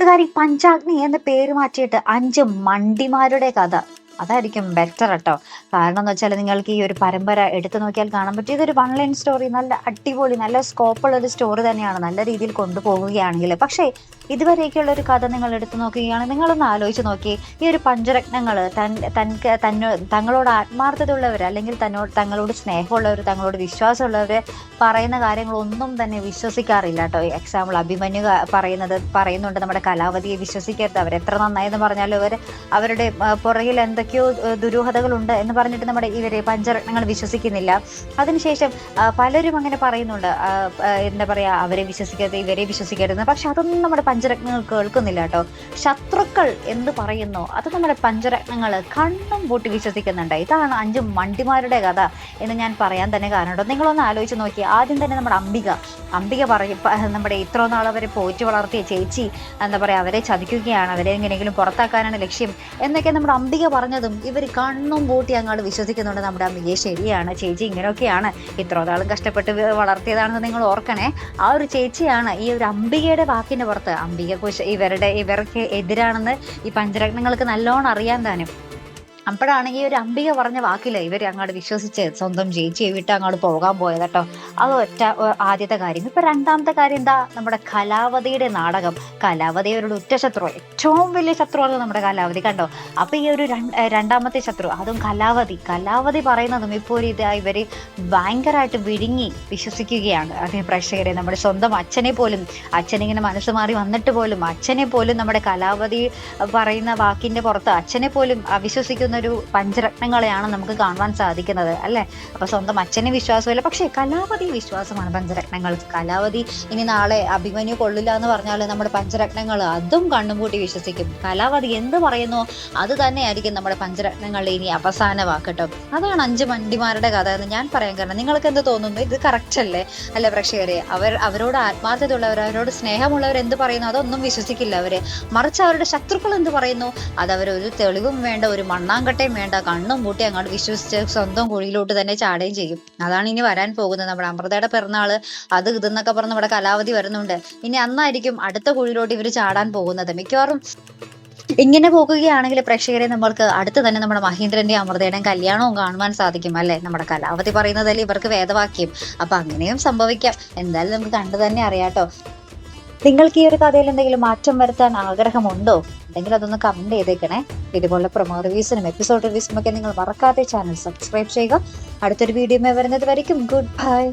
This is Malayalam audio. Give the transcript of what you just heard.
കൂട്ടുകാരി പഞ്ചാഗ്നി എന്ന പേര് മാറ്റിയിട്ട് 5 മണ്ടിമാരുടെ കഥ അതായിരിക്കും ബെറ്റർ കേട്ടോ. കാരണം എന്ന് വെച്ചാൽ നിങ്ങൾക്ക് ഈ ഒരു പരമ്പര എടുത്തു നോക്കിയാൽ കാണാൻ പറ്റും, ഇതൊരു വൺ ലൈൻ സ്റ്റോറി, നല്ല അടിപൊളി നല്ല സ്കോപ്പുള്ള ഒരു സ്റ്റോറി തന്നെയാണ്, നല്ല രീതിയിൽ കൊണ്ടുപോവുകയാണെങ്കിൽ. പക്ഷേ ഇതുവരെയൊക്കെയുള്ള ഒരു കഥ നിങ്ങൾ എടുത്തു നോക്കുകയാണ്, നിങ്ങളൊന്ന് ആലോചിച്ച് നോക്കി. ഈ ഒരു പഞ്ചരത്നങ്ങൾ തങ്ങളോട് ആത്മാർത്ഥതയുള്ളവർ, അല്ലെങ്കിൽ തങ്ങളോട് സ്നേഹമുള്ളവർ, തങ്ങളോട് വിശ്വാസമുള്ളവർ പറയുന്ന കാര്യങ്ങളൊന്നും തന്നെ വിശ്വസിക്കാറില്ല കേട്ടോ. എക്സാമ്പിൾ അഭിമന്യു പറയുന്നുണ്ട് നമ്മുടെ കലാവതിയെ വിശ്വസിക്കരുത്, അവരെത്ര നന്നായെന്ന് പറഞ്ഞാലും അവരുടെ പുറകിൽ എന്തൊക്കെയോ ദുരൂഹതകളുണ്ട് എന്ന് പറഞ്ഞിട്ട് നമ്മുടെ ഇവരെ പഞ്ചരത്നങ്ങൾ വിശ്വസിക്കുന്നില്ല. അതിനുശേഷം പലരും അങ്ങനെ പറയുന്നുണ്ട്, എന്താ പറയാ, അവരെ വിശ്വസിക്കരുത് ഇവരെ വിശ്വസിക്കരുത്. പക്ഷെ അതൊന്നും നമ്മുടെ പഞ്ചരത്നങ്ങൾ കേൾക്കുന്നില്ല കേട്ടോ. ശത്രുക്കൾ എന്ത് പറയുന്നു അത് നമ്മുടെ പഞ്ചരത്നങ്ങൾ കണ്ണും പൂട്ടി വിശ്വസിക്കുന്നുണ്ട്. ഇതാണ് 5 മണ്ടിമാരുടെ കഥ എന്ന് ഞാൻ പറയാൻ തന്നെ കാരണം. നിങ്ങളൊന്ന് ആലോചിച്ച് നോക്കി. ആദ്യം തന്നെ നമ്മുടെ അംബിക പറയും, നമ്മുടെ ഇത്ര നാൾ അവരെ പോറ്റി വളർത്തിയ ചേച്ചി എന്താ പറയാ, അവരെ ചതിക്കുകയാണ്, അവരെ എങ്ങനെയെങ്കിലും പുറത്താക്കാനാണ് ലക്ഷ്യം എന്നൊക്കെ നമ്മുടെ അംബിക പറഞ്ഞതും ഇവർ കണ്ണും പൂട്ടി അങ്ങോട്ട് വിശ്വസിക്കുന്നുണ്ട്. നമ്മുടെ അംബികയെ ശരിയാണ്, ചേച്ചി ഇങ്ങനെയൊക്കെയാണ്, ഇത്ര നാളും കഷ്ടപ്പെട്ട് വളർത്തിയതാണെന്ന് നിങ്ങൾ ഓർക്കണേ. ആ ഒരു ചേച്ചിയാണ് ഈ ഒരു അംബികയുടെ വാക്കിന്റെ പുറത്ത്. ഇവർക്ക് എതിരാണെന്ന് ഈ പഞ്ചരത്നങ്ങൾക്ക് നല്ലോണം അറിയാൻ താനും. അപ്പോഴാണ് ഈ ഒരു അംബിക പറഞ്ഞ വാക്കില് ഇവർ അങ്ങോട്ട് വിശ്വസിച്ച് സ്വന്തം ചേച്ചിയെ വിട്ട് അങ്ങോട്ട് പോകാൻ പോയത് കേട്ടോ. അത് ആദ്യത്തെ കാര്യം. ഇപ്പൊ രണ്ടാമത്തെ കാര്യം എന്താ, നമ്മുടെ കലാവതിയുടെ നാടകം. കലാവതി അവരുടെ ഉറ്റ ശത്രു, ഏറ്റവും വലിയ ശത്രുവാണ് നമ്മുടെ കലാവതി കണ്ടോ. അപ്പൊ ഈ ഒരു രണ്ടാമത്തെ ശത്രു, അതും കലാവതി പറയുന്നതും ഇപ്പോൾ ഇവര് ഭയങ്കരമായിട്ട് വിഴുങ്ങി വിശ്വസിക്കുകയാണ്. അതേ പ്രേക്ഷകരെ, നമ്മുടെ സ്വന്തം അച്ഛനിങ്ങനെ മനസ്സ് മാറി വന്നിട്ട് പോലും അച്ഛനെ പോലും നമ്മുടെ കലാവതി പറയുന്ന വാക്കിന്റെ പുറത്ത് അച്ഛനെ പോലും വിശ്വസിക്കുന്ന ഒരു പഞ്ചരത്നങ്ങളെയാണ് നമുക്ക് കാണുവാൻ സാധിക്കുന്നത് അല്ലെ. അപ്പൊ സ്വന്തം അച്ഛനെ വിശ്വാസമില്ല, പക്ഷെ കലാവതി വിശ്വാസമാണ് പഞ്ചരത്നങ്ങൾക്ക്. കലാവതി ഇനി നാളെ അഭിമന്യു കൊള്ളില്ല എന്ന് പറഞ്ഞാൽ നമ്മുടെ പഞ്ചരത്നങ്ങൾ അതും കണ്ണും വിശ്വസിക്കും. കലാവതി എന്ത് പറയുന്നു അത് തന്നെയായിരിക്കും നമ്മുടെ പഞ്ചരത്നങ്ങളുടെ ഇനി അവസാന വാക്കട്ടോ. അതാണ് 5 മണ്ടിമാരുടെ കഥ എന്ന് ഞാൻ പറയാൻ കാരണം. നിങ്ങൾക്ക് എന്ത് തോന്നുന്നു, ഇത് കറക്റ്റ് അല്ലേ പ്രേക്ഷകരെ? അവരോട് ആത്മാർത്ഥതയുള്ളവർ, അവരോട് സ്നേഹമുള്ളവർ എന്ത് പറയുന്നു അതൊന്നും വിശ്വസിക്കില്ല അവര്. മറിച്ച് അവരുടെ ശത്രുക്കൾ എന്ത് പറയുന്നു അത് അവരൊരു തെളിവും വേണ്ട, ഒരു മണ്ണാങ്കട്ടയും വേണ്ട, കണ്ണും പൂട്ടി അങ്ങോട്ട് വിശ്വസിച്ച് സ്വന്തം കുഴിയിലോട്ട് തന്നെ ചാടുകയും ചെയ്യും. അതാണ് ഇനി വരാൻ പോകുന്നത്. നമ്മുടെ അമൃതയുടെ പിറന്നാള് അത് ഇതെന്നൊക്കെ പറഞ്ഞ് നമ്മുടെ കലാവധി വരുന്നുണ്ട്. ഇനി അന്നായിരിക്കും അടുത്ത കുഴിയിലോട്ട് ഇവർ ചാടാൻ പോകുന്നത്. മിക്കവാറും ഇങ്ങനെ പോകുകയാണെങ്കിൽ പ്രേക്ഷകരെ നമ്മൾക്ക് അടുത്ത് തന്നെ നമ്മുടെ മഹേന്ദ്രന്റെ അമൃതയുടെയും കല്യാണവും കാണുവാൻ സാധിക്കും അല്ലെ. നമ്മുടെ കലാവധി പറയുന്നതല്ലേ ഇവർക്ക് വേദവാക്യം. അപ്പൊ അങ്ങനെയും സംഭവിക്കാം. എന്തായാലും നമുക്ക് കണ്ടു തന്നെ അറിയാട്ടോ. നിങ്ങൾക്ക് ഈ ഒരു കഥയിൽ എന്തെങ്കിലും മാറ്റം വരുത്താൻ ആഗ്രഹമുണ്ടോ? എന്തെങ്കിലും അതൊന്ന് കമന്റ് ചെയ്തേക്കണേ. ഇതുപോലെ പ്രൊമോ റിവ്യൂസിനും എപ്പിസോഡ് റിവ്യൂസിനും ഒക്കെ നിങ്ങൾ മറക്കാതെ ചാനൽ സബ്സ്ക്രൈബ് ചെയ്യുക. അടുത്തൊരു വീഡിയോ വരുന്നത് വരയ്ക്കും ഗുഡ് ബൈ.